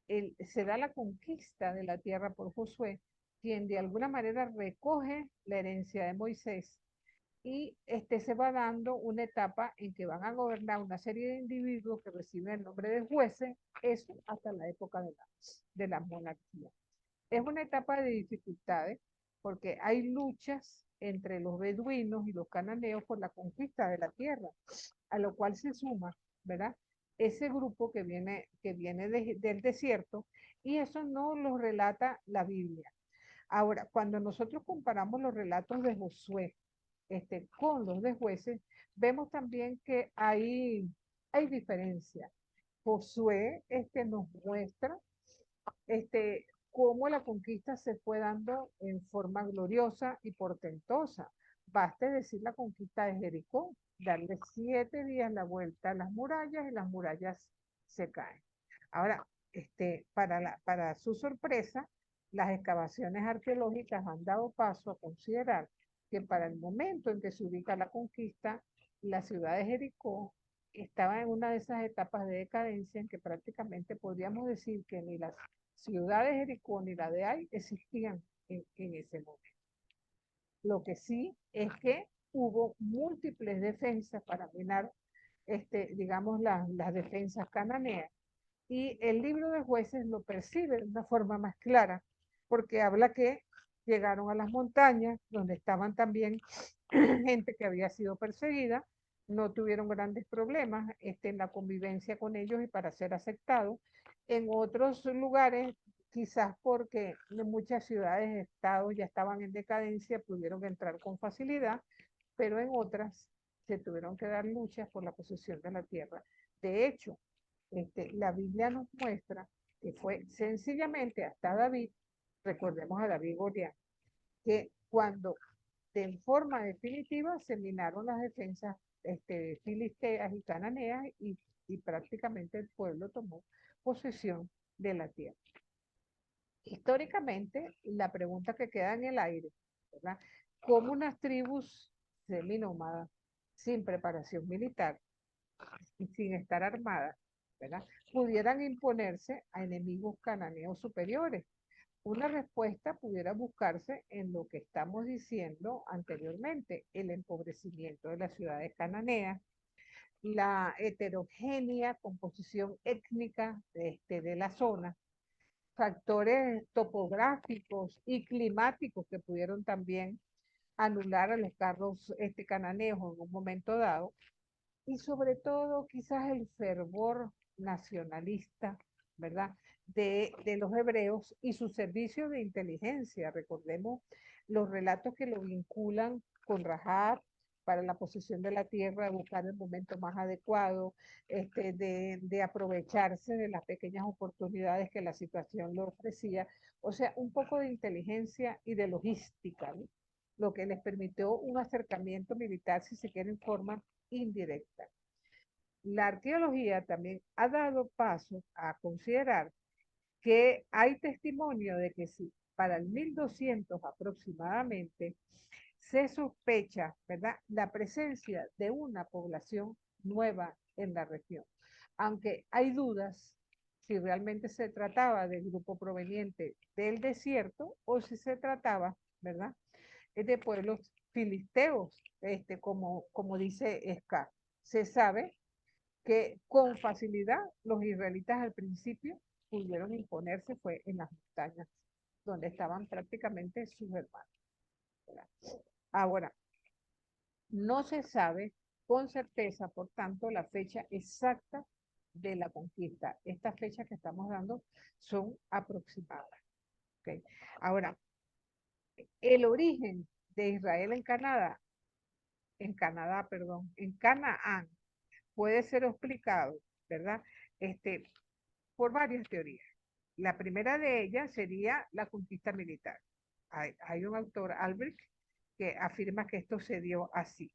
se da la conquista de la tierra por Josué, quien de alguna manera recoge la herencia de Moisés y se va dando una etapa en que van a gobernar una serie de individuos que reciben el nombre de jueces, eso hasta la época de la monarquía. Es una etapa de dificultades porque hay luchas entre los beduinos y los cananeos por la conquista de la tierra, a lo cual se suma, ¿verdad? Ese grupo que viene del desierto, y eso no lo relata la Biblia. Ahora, cuando nosotros comparamos los relatos de Josué con los de Jueces, vemos también que hay diferencia. Josué nos muestra cómo la conquista se fue dando en forma gloriosa y portentosa. Baste decir la conquista de Jericó, darle 7 días la vuelta a las murallas y las murallas se caen. Ahora, para su sorpresa, las excavaciones arqueológicas han dado paso a considerar que para el momento en que se ubica la conquista, la ciudad de Jericó estaba en una de esas etapas de decadencia en que prácticamente podríamos decir que ni las ciudades de Jericó ni la de Ai existían en ese momento. Lo que sí es que hubo múltiples defensas para minar, digamos, las defensas cananeas. Y el libro de Jueces lo percibe de una forma más clara, porque habla que llegaron a las montañas, donde estaban también gente que había sido perseguida, no tuvieron grandes problemas en la convivencia con ellos y para ser aceptados. En otros lugares, quizás porque muchas ciudades, estados ya estaban en decadencia, pudieron entrar con facilidad, pero en otras se tuvieron que dar luchas por la posesión de la tierra. De hecho, la Biblia nos muestra que fue sencillamente hasta David, recordemos a David Goliat, que cuando de forma definitiva se minaron las defensas filisteas y cananeas y prácticamente el pueblo tomó posesión de la tierra. Históricamente, la pregunta que queda en el aire, ¿verdad? ¿Cómo unas tribus seminómadas sin preparación militar y sin estar armadas, ¿verdad?, pudieran imponerse a enemigos cananeos superiores? Una respuesta pudiera buscarse en lo que estamos diciendo anteriormente, el empobrecimiento de las ciudades cananeas, la heterogénea composición étnica de la zona, factores topográficos y climáticos que pudieron también anular a los carros cananeos en un momento dado, y sobre todo quizás el fervor nacionalista, ¿verdad? De los hebreos y su servicio de inteligencia. Recordemos los relatos que lo vinculan con Rahab para la posesión de la tierra, de buscar el momento más adecuado, de aprovecharse de las pequeñas oportunidades que la situación le ofrecía. O sea, un poco de inteligencia y de logística, ¿no? Lo que les permitió un acercamiento militar, si se quiere, en forma indirecta. La arqueología también ha dado paso a considerar que hay testimonio de que si para el 1200 aproximadamente se sospecha, ¿verdad?, la presencia de una población nueva en la región. Aunque hay dudas si realmente se trataba del grupo proveniente del desierto o si se trataba, ¿verdad?, de pueblos filisteos, como dice Esca. Se sabe que con facilidad los israelitas al principio pudieron imponerse fue en las montañas, donde estaban prácticamente sus hermanos. Ahora, no se sabe con certeza, por tanto, la fecha exacta de la conquista. Estas fechas que estamos dando son aproximadas. ¿Okay? Ahora, el origen de Israel en Canaán, puede ser explicado, ¿verdad? Por varias teorías. La primera de ellas sería la conquista militar. Hay un autor, Albrecht, que afirma que esto se dio así.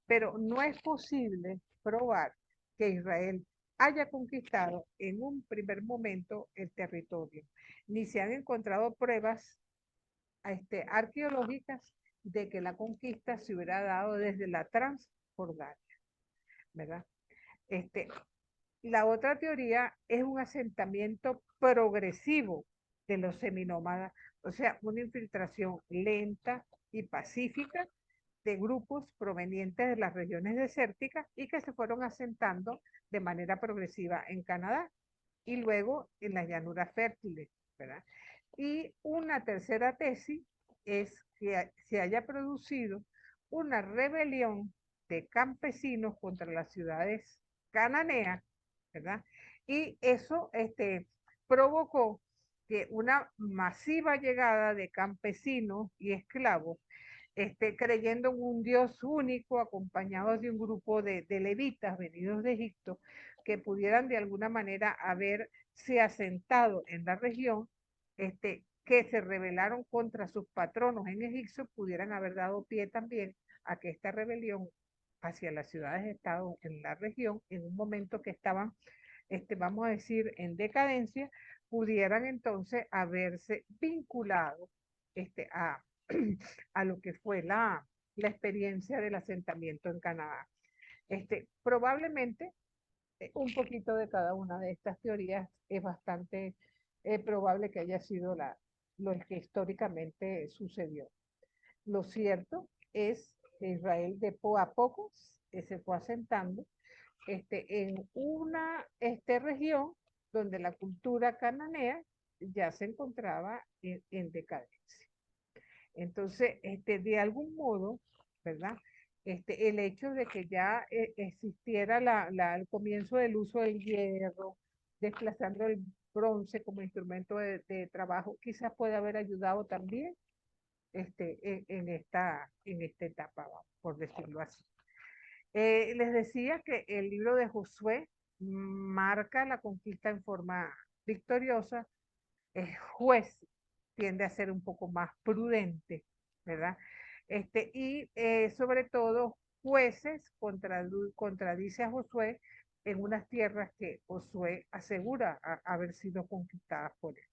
Pero no es posible probar que Israel haya conquistado en un primer momento el territorio, ni se han encontrado pruebas arqueológicas de que la conquista se hubiera dado desde la Transjordania, ¿verdad? La otra teoría es un asentamiento progresivo de los seminómadas, o sea, una infiltración lenta y pacífica de grupos provenientes de las regiones desérticas y que se fueron asentando de manera progresiva en Canadá y luego en las llanuras fértiles, ¿verdad? Y una tercera tesis es que se haya producido una rebelión de campesinos contra las ciudades cananeas, ¿verdad? Y eso provocó que una masiva llegada de campesinos y esclavos, creyendo en un Dios único, acompañados de un grupo de levitas venidos de Egipto, que pudieran de alguna manera haberse asentado en la región, que se rebelaron contra sus patronos en Egipto, pudieran haber dado pie también a que esta rebelión hacia las ciudades-estado en la región, en un momento que estaban, vamos a decir, en decadencia, pudieran entonces haberse vinculado a, a lo que fue la experiencia del asentamiento en Canadá. Probablemente un poquito de cada una de estas teorías es bastante probable que haya sido lo que históricamente sucedió. Lo cierto es que Israel de poco a poco se fue asentando en una región donde la cultura cananea ya se encontraba en decadencia. Entonces, de algún modo, ¿verdad? El hecho de que ya existiera el comienzo del uso del hierro, desplazando el bronce como instrumento de trabajo, quizás puede haber ayudado también en esta etapa, por decirlo así. Les decía que el libro de Josué marca la conquista en forma victoriosa. Juez tiende a ser un poco más prudente, ¿verdad? Y sobre todo, Jueces contradice a Josué en unas tierras que Josué asegura haber sido conquistadas por él.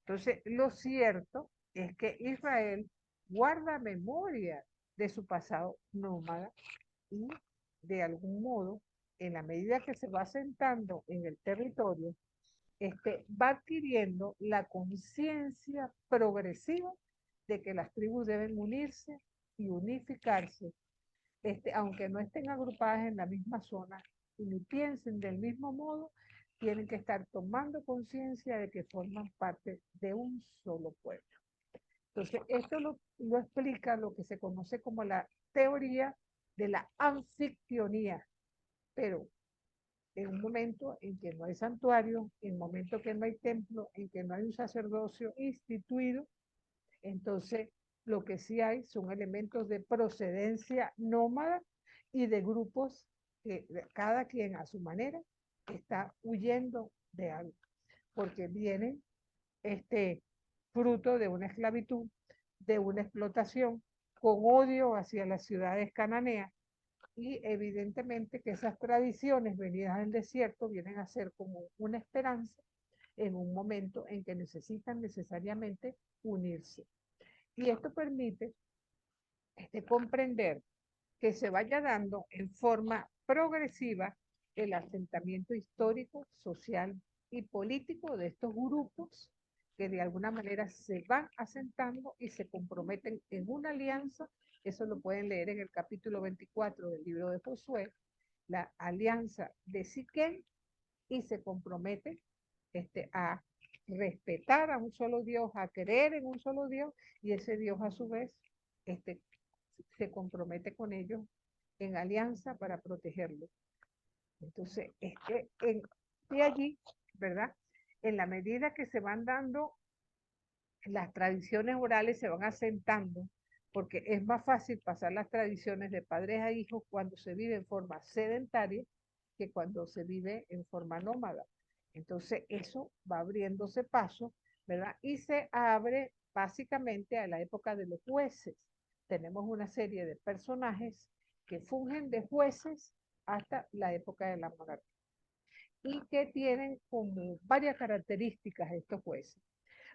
Entonces, lo cierto es que Israel guarda memoria de su pasado nómada y de algún modo, en la medida que se va asentando en el territorio, va adquiriendo la conciencia progresiva de que las tribus deben unirse y unificarse, aunque no estén agrupadas en la misma zona, y ni piensen del mismo modo, tienen que estar tomando conciencia de que forman parte de un solo pueblo. Entonces, esto lo explica lo que se conoce como la teoría de la anfictionía, pero en un momento en que no hay santuario, en un momento que no hay templo, en que no hay un sacerdocio instituido, entonces lo que sí hay son elementos de procedencia nómada y de grupos que cada quien a su manera está huyendo de algo, porque vienen fruto de una esclavitud, de una explotación, con odio hacia las ciudades cananeas, y evidentemente que esas tradiciones venidas del desierto vienen a ser como una esperanza en un momento en que necesitan necesariamente unirse. Y esto permite comprender que se vaya dando en forma progresiva el asentamiento histórico, social y político de estos grupos que de alguna manera se van asentando y se comprometen en una alianza. Eso lo pueden leer en el capítulo 24 del libro de Josué, la alianza de Siquem, y se comprometen a respetar a un solo Dios, a creer en un solo Dios, y ese Dios a su vez se compromete con ellos en alianza para protegerlos. Entonces, de allí, ¿verdad? En la medida que se van dando, las tradiciones orales se van asentando, porque es más fácil pasar las tradiciones de padres a hijos cuando se vive en forma sedentaria que cuando se vive en forma nómada. Entonces, eso va abriéndose paso, ¿verdad? Y se abre básicamente a la época de los jueces. Tenemos una serie de personajes que fungen de jueces hasta la época de la monarquía y que tienen como varias características estos jueces.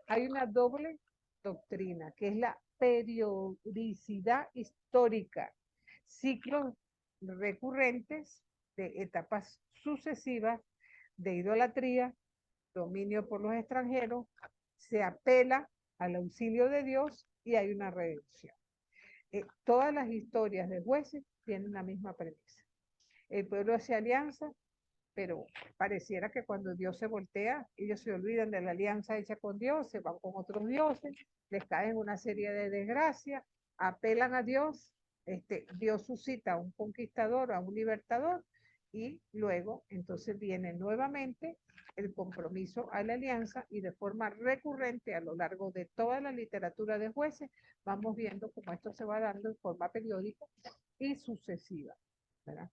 Hay una doble doctrina, que es la periodicidad histórica, ciclos recurrentes de etapas sucesivas de idolatría, dominio por los extranjeros, se apela al auxilio de Dios y hay una redención. Todas las historias de jueces tienen la misma premisa. El pueblo hace alianza, pero pareciera que cuando Dios se voltea, ellos se olvidan de la alianza hecha con Dios, se van con otros dioses, les caen una serie de desgracias, apelan a Dios, Dios suscita a un conquistador, a un libertador, y luego entonces viene nuevamente el compromiso a la alianza, y de forma recurrente a lo largo de toda la literatura de jueces vamos viendo cómo esto se va dando en forma periódica y sucesiva, ¿verdad?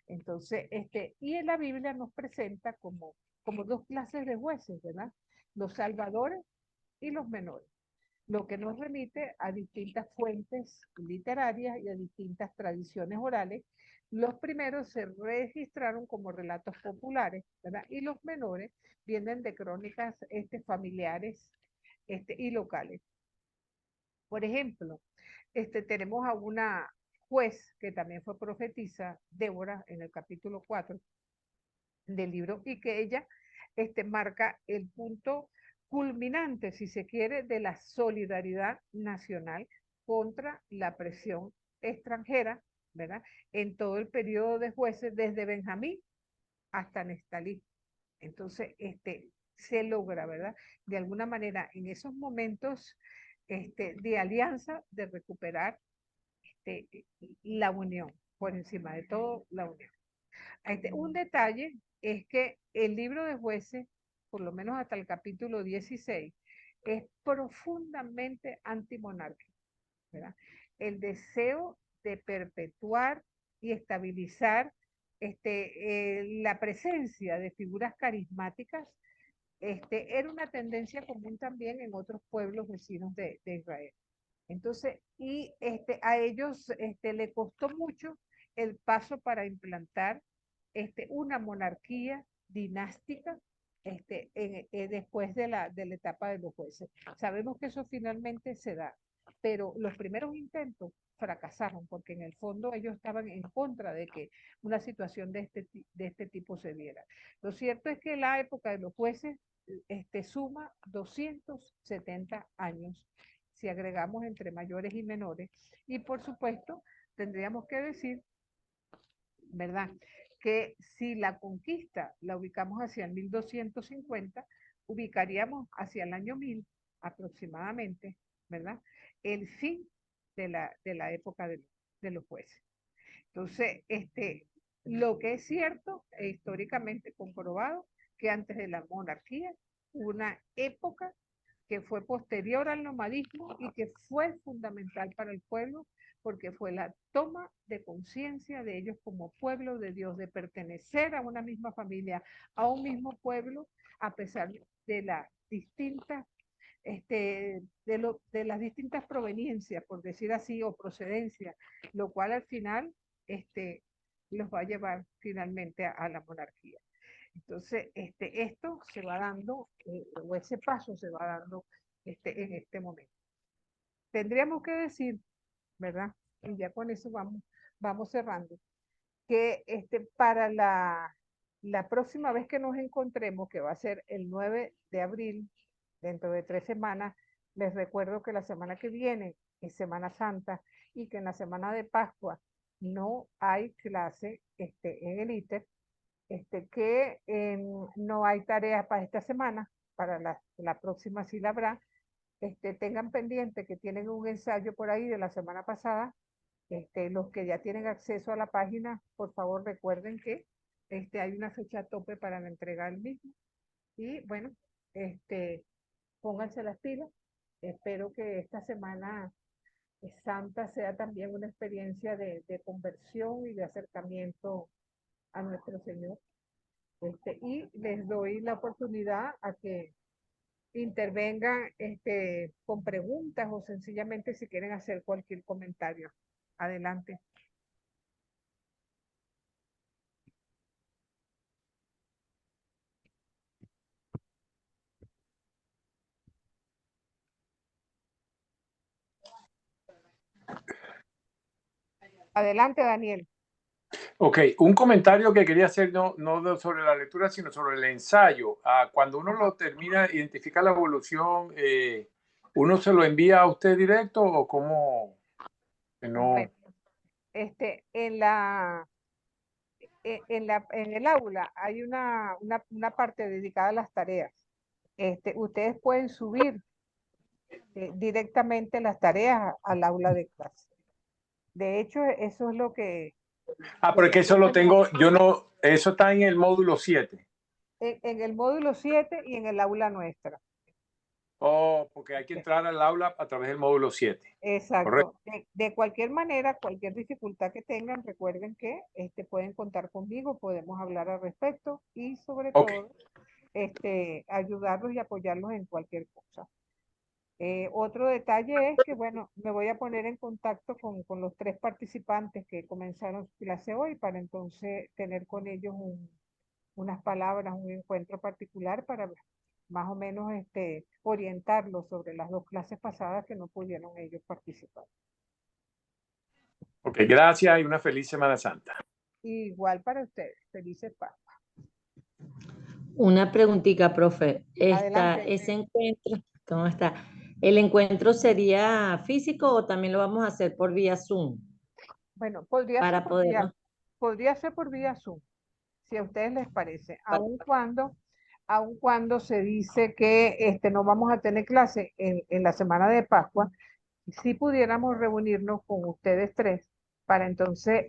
Entonces, y en la Biblia nos presenta como dos clases de jueces, ¿verdad? Los salvadores y los menores, lo que nos remite a distintas fuentes literarias y a distintas tradiciones orales. Los primeros se registraron como relatos populares, ¿verdad? Y los menores vienen de crónicas familiares y locales. Por ejemplo, tenemos a una juez que también fue profetisa, Débora, en el capítulo 4 del libro, y que ella marca el punto culminante, si se quiere, de la solidaridad nacional contra la presión extranjera, ¿verdad? En todo el periodo de jueces, desde Benjamín hasta Nestalí. Entonces, se logra, ¿verdad? De alguna manera, en esos momentos de alianza, de recuperar la unión, por encima de todo, la unión. Un detalle es que el libro de jueces, por lo menos hasta el capítulo 16, es profundamente antimonárquico, ¿verdad? El deseo de perpetuar y estabilizar la presencia de figuras carismáticas era una tendencia común también en otros pueblos vecinos de Israel. Entonces, y a ellos le costó mucho el paso para implantar una monarquía dinástica después de la etapa de los jueces. Sabemos que eso finalmente se da, pero los primeros intentos fracasaron porque en el fondo ellos estaban en contra de que una situación de este tipo se diera. Lo cierto es que la época de los jueces suma 270 años si agregamos entre mayores y menores, y por supuesto tendríamos que decir, ¿verdad?, que si la conquista la ubicamos hacia el 1250, ubicaríamos hacia el año 1000 aproximadamente, ¿verdad? El fin de la época de los jueces. Entonces, lo que es cierto, e históricamente comprobado, que antes de la monarquía, una época que fue posterior al nomadismo y que fue fundamental para el pueblo, porque fue la toma de conciencia de ellos como pueblo de Dios, de pertenecer a una misma familia, a un mismo pueblo, a pesar de las distintas de las distintas proveniencias, por decir así, o procedencias, lo cual al final los va a llevar finalmente a la monarquía. Entonces, esto se va dando, o ese paso se va dando en este momento. Tendríamos que decir, ¿verdad? Y ya con eso vamos cerrando, que para la próxima vez que nos encontremos, que va a ser el 9 de abril, dentro de 3 semanas, les recuerdo que la semana que viene es Semana Santa y que en la semana de Pascua no hay clase en el ITER, que no hay tareas para esta semana, para la próxima sí la habrá. Tengan pendiente que tienen un ensayo por ahí de la semana pasada. Los que ya tienen acceso a la página, por favor recuerden que hay una fecha tope para la entrega del mismo. Y bueno, pónganse las pilas. Espero que esta semana santa sea también una experiencia de conversión y de acercamiento a nuestro Señor. Y les doy la oportunidad a que intervengan con preguntas o sencillamente si quieren hacer cualquier comentario. Adelante. Adelante, Daniel. Ok, un comentario que quería hacer no sobre la lectura, sino sobre el ensayo. Cuando uno lo termina, identifica la evolución, ¿uno se lo envía a usted directo o cómo? No. Bueno, en el aula hay una parte dedicada a las tareas. Ustedes pueden subir directamente las tareas al aula de clase. De hecho, eso es lo que... Porque eso lo tengo, eso está en el módulo 7. En el módulo 7 y en el aula nuestra. Oh, porque hay que entrar al aula a través del módulo 7. Exacto. De cualquier manera, cualquier dificultad que tengan, recuerden que pueden contar conmigo, podemos hablar al respecto y sobre todo ayudarlos y apoyarlos en cualquier cosa. Otro detalle es que, bueno, me voy a poner en contacto con los 3 participantes que comenzaron su clase hoy para entonces tener con ellos unas palabras, un encuentro particular para más o menos orientarlos sobre las 2 clases pasadas que no pudieron ellos participar. Ok, gracias y una feliz Semana Santa. Igual para ustedes, felices Pascua. Una preguntita, profe. Adelante. Ese encuentro, ¿cómo está? ¿El encuentro sería físico o también lo vamos a hacer por vía Zoom? Bueno, podría ser por vía Zoom, si a ustedes les parece, aun cuando se dice que no vamos a tener clase en la semana de Pascua, si pudiéramos reunirnos con ustedes 3 para entonces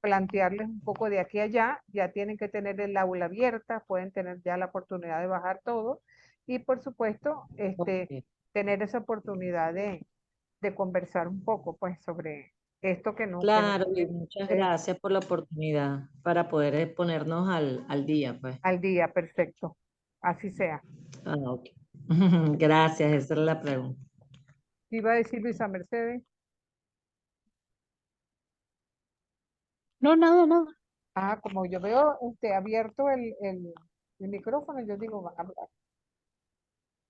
plantearles un poco de aquí a allá. Ya tienen que tener el aula abierta, pueden tener ya la oportunidad de bajar todo y por supuesto tener esa oportunidad de conversar un poco pues sobre esto que no... Claro, y muchas gracias por la oportunidad para poder ponernos al día, pues. Al día, perfecto. Así sea. Ok. Gracias, esa es la pregunta. ¿Qué iba a decir Luisa Mercedes? No, nada. Como yo veo abierto el micrófono, yo digo, van a hablar.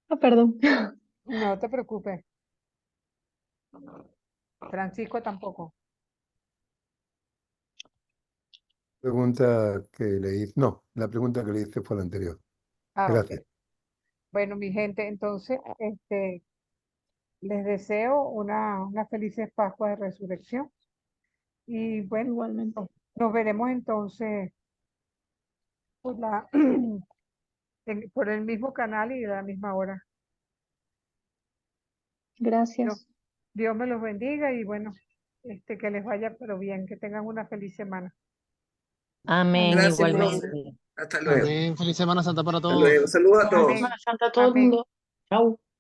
Ah, perdón. No te preocupes. Francisco tampoco. Pregunta que le hice, no, la pregunta que le hice fue la anterior. Gracias. Ok. Bueno, mi gente, entonces, les deseo una feliz Pascua de Resurrección. Y bueno, Igualmente. Nos veremos entonces por por el mismo canal y a la misma hora. Gracias. Dios me los bendiga y bueno, que les vaya pero bien, que tengan una feliz semana. Amén, Gracias, profe. igualmente. Hasta luego. Amén. Feliz Semana Santa para Hasta todos. luego. Saludos a todos. Amén. Semana Santa a todo el Amén. mundo. Chau.